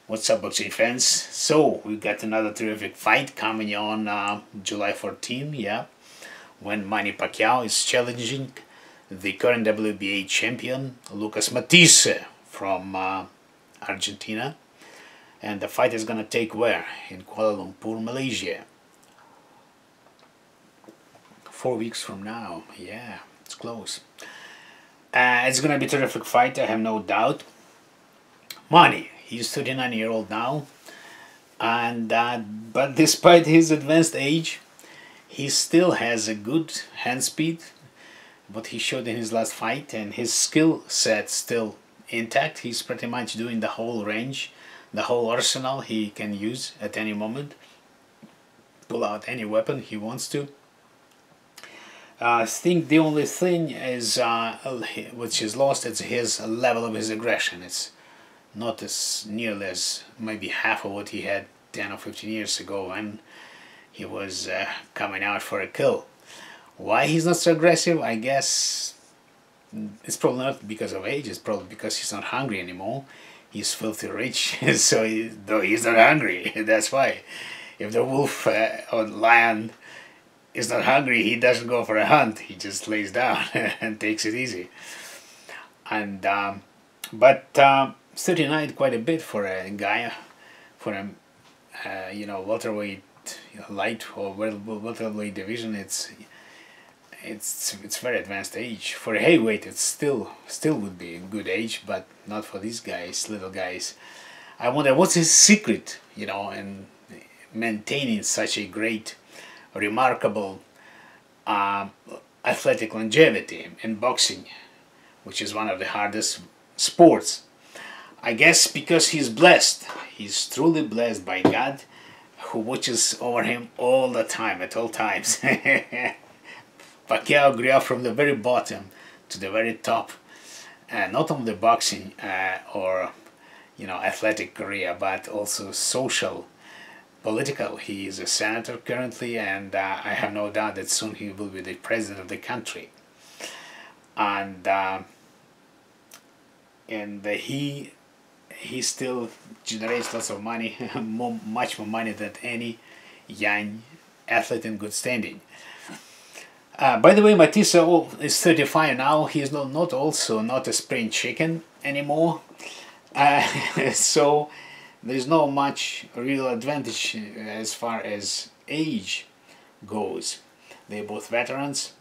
What's up, boxing fans? So we got another terrific fight coming on July 14, yeah, when Manny Pacquiao is challenging the current WBA champion Lucas Matthysse from Argentina, and the fight is gonna take where? In Kuala Lumpur, Malaysia. 4 weeks from now, yeah, it's close. It's gonna be a terrific fight, I have no doubt. Manny, he's 39-year-old now, and but despite his advanced age, he still has a good hand speed, what he showed in his last fight, and his skill set still intact. He's pretty much doing the whole range, the whole arsenal he can use at any moment, pull out any weapon he wants to. I think the only thing is which is lost is his level of his aggression. It's not as nearly as maybe half of what he had 10 or 15 years ago when he was coming out for a kill. Why he's not so aggressive? I guess it's probably not because of age, it's probably because he's not hungry anymore. He's filthy rich, so though he's not hungry, that's why. If the wolf or lion is not hungry, he doesn't go for a hunt, he just lays down and takes it easy. And but 39 quite a bit for a guy, for a welterweight, light or welterweight division. It's very advanced age. For a heavyweight, it's still would be a good age, but not for these guys, little guys. I wonder what's his secret, in maintaining such a great, remarkable athletic longevity in boxing, which is one of the hardest sports. I guess because he's blessed. He's truly blessed by God, who watches over him all the time, at all times. Pacquiao grew up from the very bottom to the very top, not only boxing or athletic career, but also social, political. He is a senator currently, and I have no doubt that soon he will be the president of the country. And he still generates lots of money, much more money than any young athlete in good standing. By the way, Matthysse is 35 now. He's not a spring chicken anymore. So there's no much real advantage as far as age goes. They're both veterans,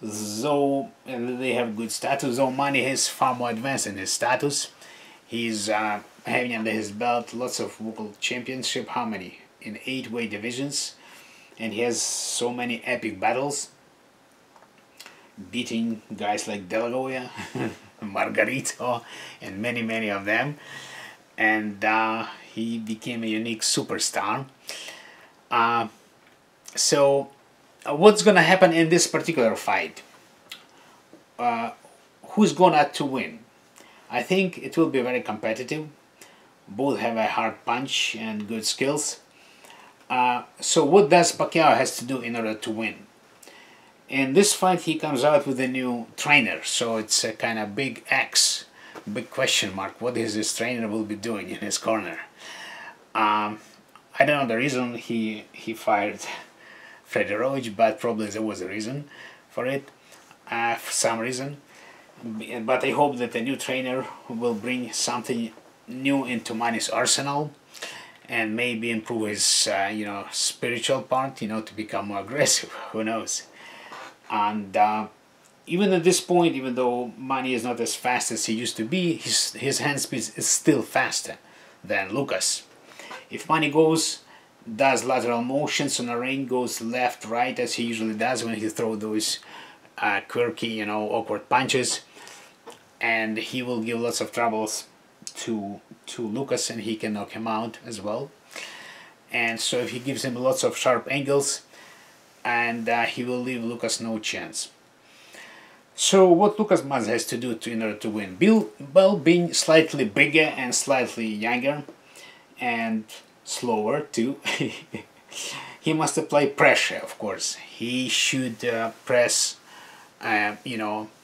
though, and they have good status. Though Manny is far more advanced in his status. He's having under his belt lots of world championship. How many? In 8 weight divisions, and he has so many epic battles, beating guys like Delagoya, Margarito, and many of them. And he became a unique superstar. So what's gonna happen in this particular fight? Who's gonna to win? I think it will be very competitive. Both have a hard punch and good skills. So what does Pacquiao has to do in order to win? In this fight he comes out with a new trainer, so it's a kind of big X, big question mark. What is this trainer will be doing in his corner? I don't know the reason he fired Freddie Roach, but probably there was a reason for it, for some reason. But I hope that the new trainer will bring something new into Manny's arsenal, and maybe improve his spiritual part, to become more aggressive. Who knows? And even at this point, even though Manny is not as fast as he used to be, his hand speed is still faster than Lucas. If Manny does lateral motions on a ring, goes left, right, as he usually does when he throws those quirky, awkward punches, and he will give lots of troubles to Lucas, and he can knock him out as well. And so if he gives him lots of sharp angles, and he will leave Lucas no chance. So what Lucas Matthysse has to do in order to win? Well, being slightly bigger and slightly younger and slower too, he must apply pressure, of course. He should press,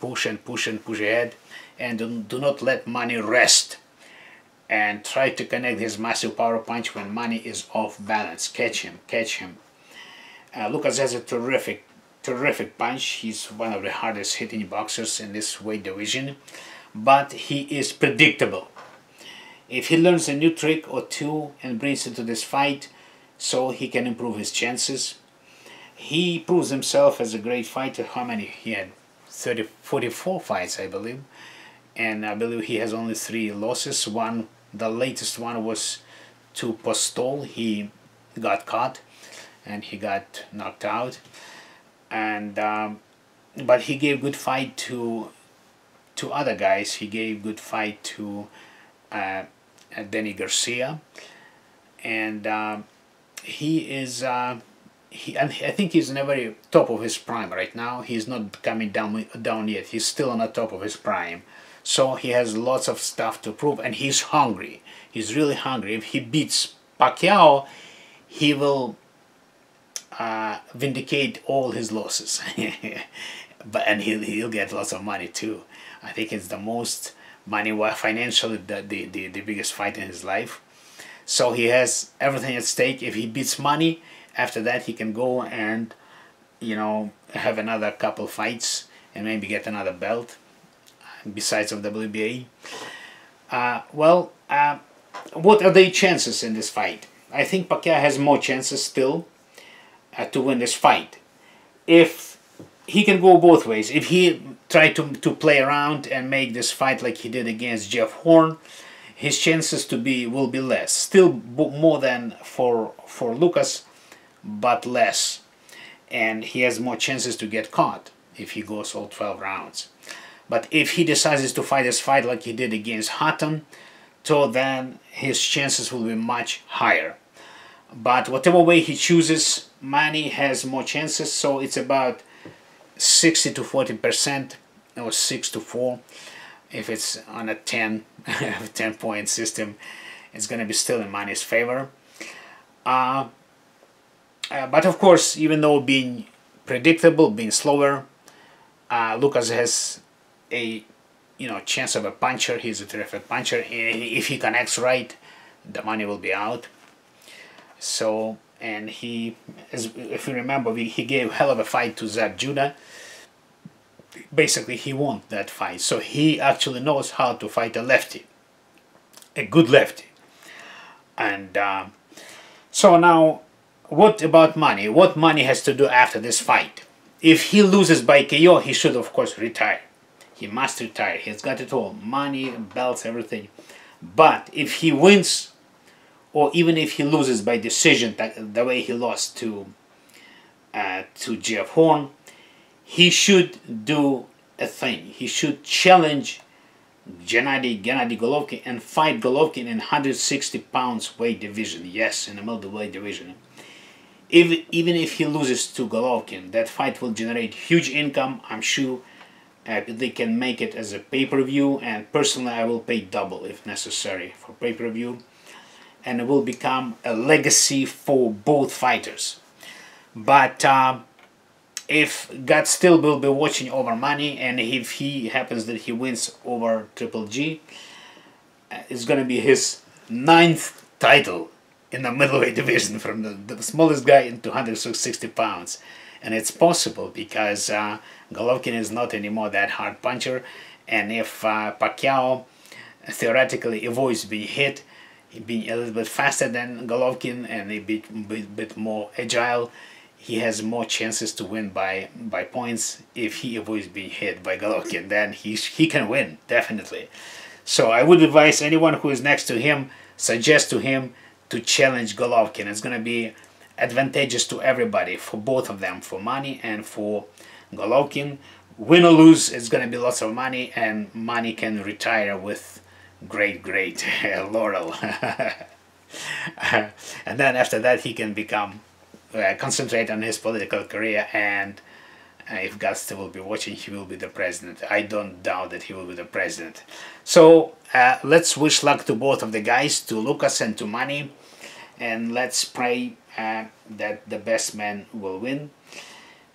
push and push and push ahead, and do not let Manny rest. and try to connect his massive power punch when Manny is off balance. Catch him, catch him. Lucas has a terrific punch. He's one of the hardest hitting boxers in this weight division, but he is predictable. If he learns a new trick or two and brings it to this fight, so he can improve his chances. He proves himself as a great fighter. How many? He had 44 fights, I believe. And I believe he has only 3 losses. The latest one was to Postol. He got caught and he got knocked out. And but he gave good fight to other guys. He gave good fight to Danny Garcia, and he is I think he's in the very top of his prime right now. He's not coming down yet. He's still on the top of his prime, so he has lots of stuff to prove, and he's hungry. He's really hungry. If he beats Pacquiao, he will vindicate all his losses. And he'll get lots of money too. I think it's the most money, financially the biggest fight in his life. So he has everything at stake. If he beats Manny, after that he can go and, you know, have another couple fights and maybe get another belt besides of WBA. What are the chances in this fight? I think Pacquiao has more chances still to win this fight. If he can go both ways. If he try to play around and make this fight like he did against Jeff Horn, his chances will be less. Still more than for Lucas, but less. And he has more chances to get caught if he goes all 12 rounds. But if he decides to fight this fight like he did against Hatton, so then his chances will be much higher. But whatever way he chooses, Manny has more chances, so it's about 60 to 40% or 6-4. If it's on a 10-point system, it's going to be still in Manny's favor. But of course, even though being predictable, being slower, Lucas has a chance of a puncher. He's a terrific puncher. If he connects right, the money will be out. So, and if you remember, he gave hell of a fight to Zab Judah. Basically, he won that fight. So he actually knows how to fight a lefty, a good lefty. And so now, what about Manny? What Manny has to do after this fight? If he loses by KO, he should of course retire. He must retire. He's got it all: money, belts, everything. But if he wins, or even if he loses by decision, the way he lost to Jeff Horn, he should do a thing. He should challenge Gennady Golovkin and fight Golovkin in 160 pounds weight division. Yes, in the middleweight division. Even if he loses to Golovkin, that fight will generate huge income. I'm sure they can make it as a pay-per-view, and personally I will pay double if necessary for pay-per-view, and it will become a legacy for both fighters. But if God still will be watching over Manny, and if he happens that he wins over Triple G, it's going to be his 9th title in the middleweight division, from the smallest guy into 160 pounds. And it's possible because Golovkin is not anymore that hard puncher, and if Pacquiao theoretically avoids being hit, being a little bit faster than Golovkin and a bit more agile, he has more chances to win by points. If he avoids being hit by Golovkin, then he can win, definitely. So I would advise anyone who is next to him, suggest to him to challenge Golovkin. It's going to be advantageous to everybody, for both of them, for Manny and for Golovkin. Win or lose, it's going to be lots of money, and Manny can retire with great laurel. And then after that he can become concentrate on his political career, and if God still will be watching, he will be the president. I don't doubt that he will be the president. So let's wish luck to both of the guys, to Lucas and to Manny, and let's pray that the best man will win.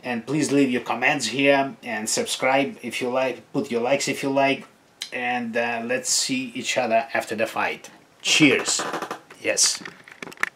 And please leave your comments here and subscribe if you like, put your likes if you like, and let's see each other after the fight. Cheers. Yes.